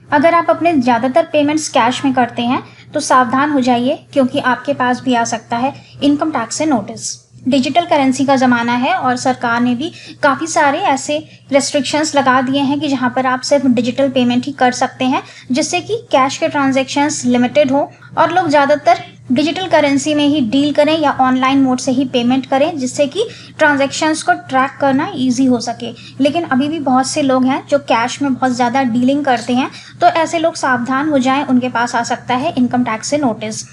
अगर आप अपने ज़्यादातर पेमेंट्स कैश में करते हैं तो सावधान हो जाइए, क्योंकि आपके पास भी आ सकता है इनकम टैक्स से नोटिस। डिजिटल करेंसी का ज़माना है और सरकार ने भी काफ़ी सारे ऐसे रेस्ट्रिक्शंस लगा दिए हैं कि जहां पर आप सिर्फ डिजिटल पेमेंट ही कर सकते हैं, जिससे कि कैश के ट्रांजैक्शंस लिमिटेड हो और लोग ज़्यादातर डिजिटल करेंसी में ही डील करें या ऑनलाइन मोड से ही पेमेंट करें, जिससे कि ट्रांजैक्शंस को ट्रैक करना इजी हो सके। लेकिन अभी भी बहुत से लोग हैं जो कैश में बहुत ज़्यादा डीलिंग करते हैं, तो ऐसे लोग सावधान हो जाएं, उनके पास आ सकता है इनकम टैक्स से नोटिस।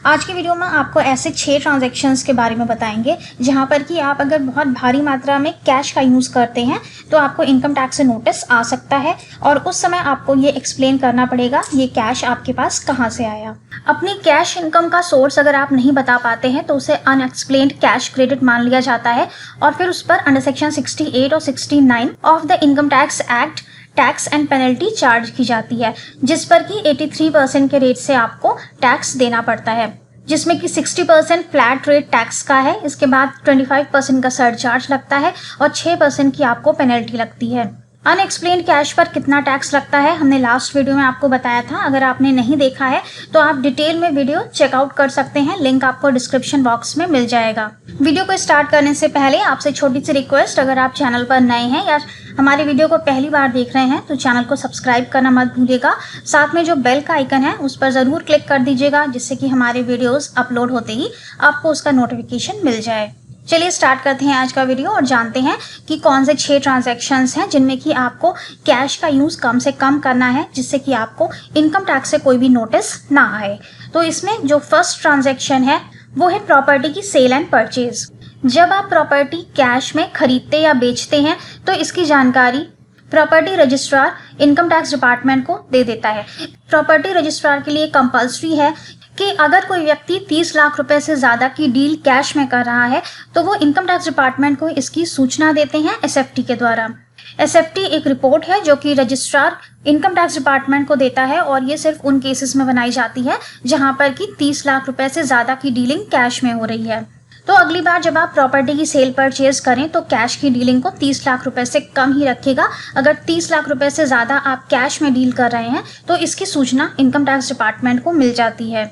आज की वीडियो में आपको ऐसे 6 ट्रांजैक्शंस के बारे में बताएंगे जहां पर कि आप अगर बहुत भारी मात्रा में कैश का यूज़ करते हैं तो आपको इनकम टैक्स से नोटिस आ सकता है, और उस समय आपको ये एक्सप्लेन करना पड़ेगा ये कैश आपके पास कहां से आया। अपनी कैश इनकम का सोर्स अगर आप नहीं बता पाते हैं तो उसे अनएक्सप्लेन्ड कैश क्रेडिट मान लिया जाता है, और फिर उस पर अंडर सेक्शन 68 और 69 of the income tax act tax and penalty charge की जाती है, जिस पर कि 83% के रेट से आपको टैक्स देना पड़ता है, जिसमें कि 60% फ्लैट रेट टैक्स का है। इसके बाद 25% का सरचार्ज लगता है और 6% की आपको पेनल्टी लगती है। अनएक्सप्लेन्ड कैश पर कितना टैक्स लगता है हमने लास्ट वीडियो में आपको बताया था। अगर आपने नहीं देखा है तो आप डिटेल में वीडियो चेकआउट कर सकते हैं, लिंक आपको डिस्क्रिप्शन बॉक्स में मिल जाएगा। वीडियो को स्टार्ट करने से पहले आपसे छोटी सी रिक्वेस्ट, अगर आप चैनल पर नए हैं या हमारे वीडियो को पहली बार देख रहे हैं तो चैनल को सब्सक्राइब करना मत भूलिएगा। साथ में जो बेल का आइकन है उस पर ज़रूर क्लिक कर दीजिएगा, जिससे कि हमारे वीडियोस अपलोड होते ही आपको उसका नोटिफिकेशन मिल जाए। चलिए स्टार्ट करते हैं आज का वीडियो और जानते हैं कि कौन से 6 ट्रांजैक्शंस हैं जिनमें कि आपको कैश का यूज़ कम से कम करना है, जिससे कि आपको इनकम टैक्स से कोई भी नोटिस ना आए। तो इसमें जो फर्स्ट ट्रांजैक्शन है वो है प्रॉपर्टी की सेल एंड परचेज। जब आप प्रॉपर्टी कैश में खरीदते या बेचते हैं तो इसकी जानकारी property registrar income tax department को दे देता है। प्रॉपर्टी रजिस्ट्रार के लिए कंपल्सरी है कि अगर कोई व्यक्ति 30 लाख रुपए से ज़्यादा की डील कैश में कर रहा है तो वो इनकम टैक्स डिपार्टमेंट को इसकी सूचना देते हैं एसएफटी के द्वारा। एसएफटी एक रिपोर्ट है जो कि रजिस्ट्रार इनकम टैक्स डिपार्टमेंट को देता है, और ये सिर्फ उन केसेस में बनाई जाती है जहां पर कि 30 लाख रुपए से ज़्यादा की डीलिंग कैश में हो रही है। तो अगली बार जब आप प्रॉपर्टी की सेल परचेज करें तो कैश की डीलिंग को 30 लाख रुपए से कम ही रखिएगा। अगर 30 लाख रुपए से ज़्यादा आप कैश में डील कर रहे हैं तो इसकी सूचना इनकम टैक्स डिपार्टमेंट को मिल जाती है।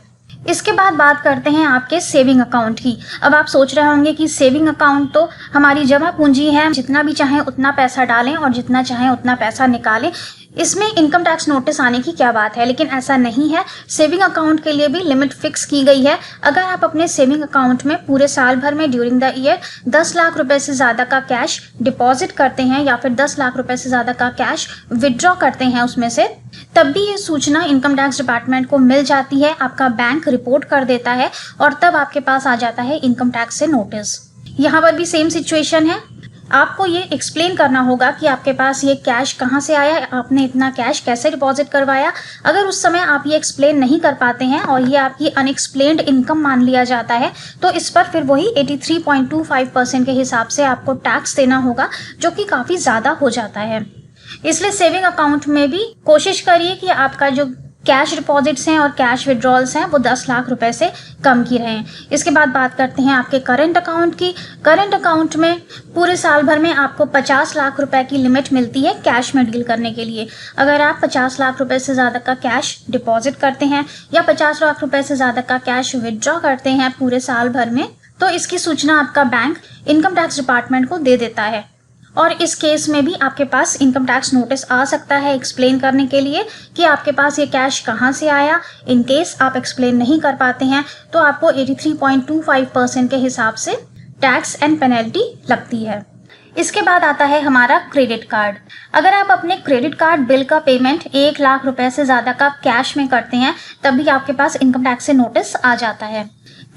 इसके बाद बात करते हैं आपके सेविंग अकाउंट की। अब आप सोच रहे होंगे कि सेविंग अकाउंट तो हमारी जमा पूंजी है, जितना भी चाहें उतना पैसा डालें और जितना चाहें उतना पैसा निकालें, इसमें इनकम टैक्स नोटिस आने की क्या बात है। लेकिन ऐसा नहीं है। सेविंग अकाउंट के लिए भी लिमिट फिक्स की गई है। अगर आप अपने सेविंग अकाउंट में पूरे साल भर में ड्यूरिंग द ईयर 10 लाख रुपए से ज़्यादा का कैश डिपॉजिट करते हैं या फिर 10 लाख रुपए से ज़्यादा का कैश विड्रॉ करते हैं उसमें से, तब भी ये सूचना इनकम टैक्स डिपार्टमेंट को मिल जाती है। आपका बैंक रिपोर्ट कर देता है और तब आपके पास आ जाता है इनकम टैक्स से नोटिस। यहाँ पर भी सेम सिचुएशन है। आपको ये एक्सप्लेन करना होगा कि आपके पास ये कैश कहाँ से आया, आपने इतना कैश कैसे डिपॉजिट करवाया। अगर उस समय आप ये एक्सप्लेन नहीं कर पाते हैं और ये आपकी अनएक्सप्लेन्ड इनकम मान लिया जाता है तो इस पर फिर वही 83.25% के हिसाब से आपको टैक्स देना होगा, जो कि काफ़ी ज़्यादा हो जाता है। इसलिए सेविंग अकाउंट में भी कोशिश करिए कि आपका जो कैश डिपॉजिट्स हैं और कैश विड्रॉल्स हैं वो 10 लाख रुपए से कम की रहें। इसके बाद बात करते हैं आपके करंट अकाउंट की। करंट अकाउंट में पूरे साल भर में आपको 50 लाख रुपए की लिमिट मिलती है कैश में डील करने के लिए। अगर आप 50 लाख रुपए से ज़्यादा का कैश डिपॉजिट करते हैं या 50 लाख रुपए से ज़्यादा का कैश विड्रॉ करते हैं पूरे साल भर में, तो इसकी सूचना आपका बैंक इनकम टैक्स डिपार्टमेंट को दे देता है। और इस केस में भी आपके पास इनकम टैक्स नोटिस आ सकता है एक्सप्लेन करने के लिए कि आपके पास ये कैश कहाँ से आया। इन केस आप एक्सप्लेन नहीं कर पाते हैं तो आपको 83.25% के हिसाब से टैक्स एंड पेनल्टी लगती है। इसके बाद आता है हमारा क्रेडिट कार्ड। अगर आप अपने क्रेडिट कार्ड बिल का पेमेंट 1 लाख रुपए से ज़्यादा का कैश में करते हैं तब भी आपके पास इनकम टैक्स से नोटिस आ जाता है।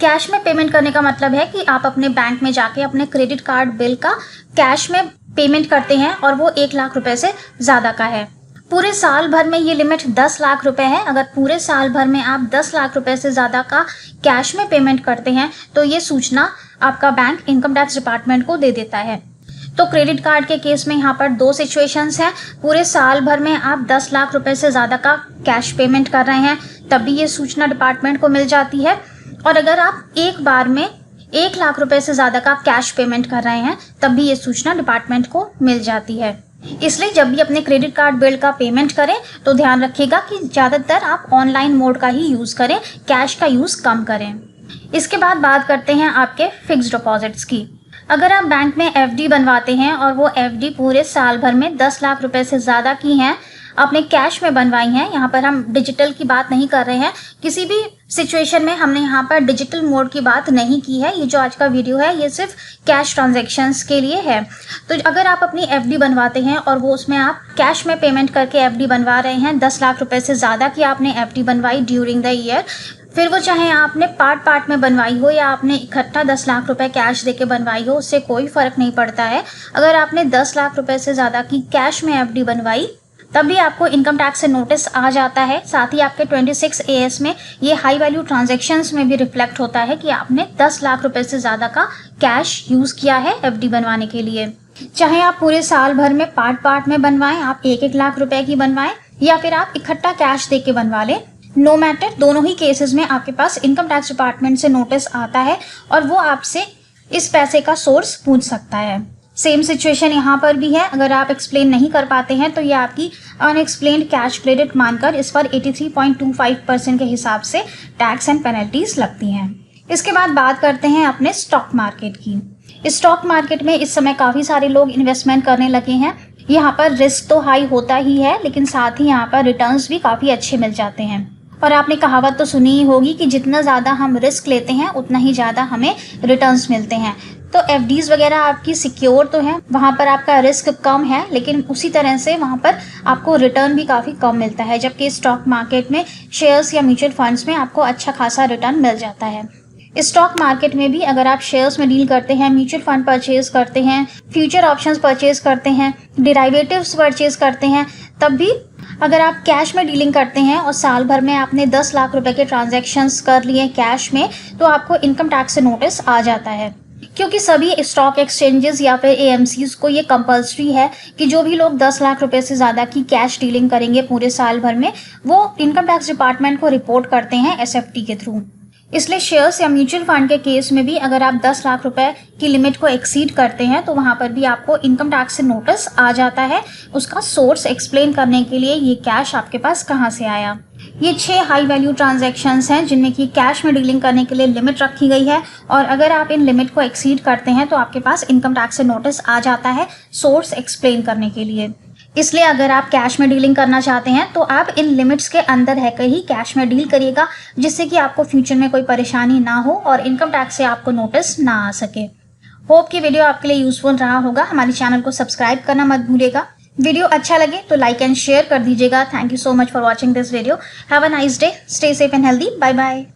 कैश में पेमेंट करने का मतलब है कि आप अपने बैंक में जाके अपने क्रेडिट कार्ड बिल का कैश में पेमेंट करते हैं और वो 1 लाख रुपए से ज़्यादा का है। पूरे साल भर में ये लिमिट 10 लाख रुपए है। अगर पूरे साल भर में आप 10 लाख रुपए से ज़्यादा का कैश में पेमेंट करते हैं तो ये सूचना आपका बैंक इनकम टैक्स डिपार्टमेंट को दे देता है। तो क्रेडिट कार्ड के केस में यहाँ पर 2 सिचुएशंस हैं। पूरे साल भर में आप 10 लाख रुपए से ज़्यादा का कैश पेमेंट कर रहे हैं तब भी ये सूचना डिपार्टमेंट को मिल जाती है, और अगर आप एक बार में 1 लाख रुपए से ज़्यादा का कैश पेमेंट कर रहे हैं तब भी ये सूचना डिपार्टमेंट को मिल जाती है। इसलिए जब भी अपने क्रेडिट कार्ड बिल का पेमेंट करें तो ध्यान रखिएगा कि ज़्यादातर आप ऑनलाइन मोड का ही यूज़ करें, कैश का यूज़ कम करें। इसके बाद बात करते हैं आपके फिक्स्ड डिपॉजिट्स की। अगर आप बैंक में एफडी बनवाते हैं और वो एफडी पूरे साल भर में 10 लाख रुपए से ज़्यादा की हैं, आपने कैश में बनवाई हैं, यहाँ पर हम डिजिटल की बात नहीं कर रहे हैं, किसी भी सिचुएशन में हमने यहाँ पर डिजिटल मोड की बात नहीं की है। ये जो आज का वीडियो है ये सिर्फ कैश ट्रांजैक्शंस के लिए है। तो अगर आप अपनी एफडी बनवाते हैं और वो उसमें आप कैश में पेमेंट करके एफडी बनवा रहे हैं, 10 लाख रुपए से ज़्यादा की आपने एफडी बनवाई ड्यूरिंग द ईयर, फिर वो चाहे आपने पार्ट में बनवाई हो या आपने इकट्ठा 10 लाख रुपए कैश देके बनवाई हो, उससे कोई फ़र्क नहीं पड़ता है। अगर आपने 10 लाख रुपए से ज़्यादा की कैश में एफडी बनवाई तब भी आपको इनकम टैक्स से नोटिस आ जाता है। साथ ही आपके 26 AS में ये हाई वैल्यू ट्रांजैक्शंस में भी रिफ्लेक्ट होता है कि आपने 10 लाख रुपए से ज़्यादा का कैश यूज़ किया है एफडी बनवाने के लिए। चाहे आप पूरे साल भर में पार्ट में बनवाएं, आप 1-1 लाख रुपए की बनवाएं या फिर आप इकट्ठा कैश दे के बनवा लें, नो मैटर, दोनों ही केसेस में आपके पास इनकम टैक्स डिपार्टमेंट से नोटिस आता है और वो आपसे इस पैसे का सोर्स पूछ सकता है। सेम सिचुएशन यहाँ पर भी है। अगर आप एक्सप्लेन नहीं कर पाते हैं तो ये आपकी अनएक्सप्लेन्ड कैश क्रेडिट मानकर इस पर 83.25% के हिसाब से टैक्स एंड पेनल्टीज लगती हैं। इसके बाद बात करते हैं अपने स्टॉक मार्केट की। इस स्टॉक मार्केट में इस समय काफ़ी सारे लोग इन्वेस्टमेंट करने लगे हैं। यहाँ पर रिस्क तो हाई होता ही है, लेकिन साथ ही यहाँ पर रिटर्न्स भी काफ़ी अच्छे मिल जाते हैं। और आपने कहावत तो सुनी ही होगी कि जितना ज़्यादा हम रिस्क लेते हैं उतना ही ज़्यादा हमें रिटर्न्स मिलते हैं। तो एफडीज़ वगैरह आपकी सिक्योर तो हैं, वहाँ पर आपका रिस्क कम है, लेकिन उसी तरह से वहाँ पर आपको रिटर्न भी काफ़ी कम मिलता है। जबकि स्टॉक मार्केट में शेयर्स या म्यूचुअल फंड्स में आपको अच्छा खासा रिटर्न मिल जाता है। स्टॉक मार्केट में भी अगर आप शेयर्स में डील करते हैं, म्यूचुअल फंड परचेज करते हैं, फ्यूचर ऑप्शंस परचेज करते हैं, डेरिवेटिव्स परचेज करते हैं, तब भी अगर आप कैश में डीलिंग करते हैं और साल भर में आपने 10 लाख रुपए के ट्रांजैक्शंस कर लिए कैश में, तो आपको इनकम टैक्स से नोटिस आ जाता है। क्योंकि सभी स्टॉक एक्सचेंजेस या फिर AMCs को ये कंपल्सरी है कि जो भी लोग 10 लाख रुपए से ज़्यादा की कैश डीलिंग करेंगे पूरे साल भर में, वो इनकम टैक्स डिपार्टमेंट को रिपोर्ट करते हैं SFT के थ्रू। इसलिए शेयर्स या म्यूचुअल फंड के केस में भी अगर आप 10 लाख रुपए की लिमिट को एक्सीड करते हैं तो वहाँ पर भी आपको इनकम टैक्स से नोटिस आ जाता है। उसका सोर्स एक्सप्लेन करने के लिए ये कैश आपके पास कहाँ से आया। ये 6 हाई वैल्यू ट्रांजैक्शंस हैं जिनमें कि कैश में डीलिंग करने के लिए लिमिट रखी गई है, और अगर आप इन लिमिट को एक्सीड करते हैं तो आपके पास इनकम टैक्स से नोटिस आ जाता है सोर्स एक्सप्लेन करने के लिए। इसलिए अगर आप कैश में डीलिंग करना चाहते हैं तो आप इन लिमिट्स के अंदर रहकर ही कैश में डील करिएगा, जिससे कि आपको फ्यूचर में कोई परेशानी ना हो और इनकम टैक्स से आपको नोटिस ना आ सके। होप कि वीडियो आपके लिए यूजफुल रहा होगा। हमारे चैनल को सब्सक्राइब करना मत भूलिएगा। वीडियो अच्छा लगे तो लाइक एंड शेयर कर दीजिएगा। Thank you so much for watching this video. Have a nice day. Stay safe and healthy. Bye bye.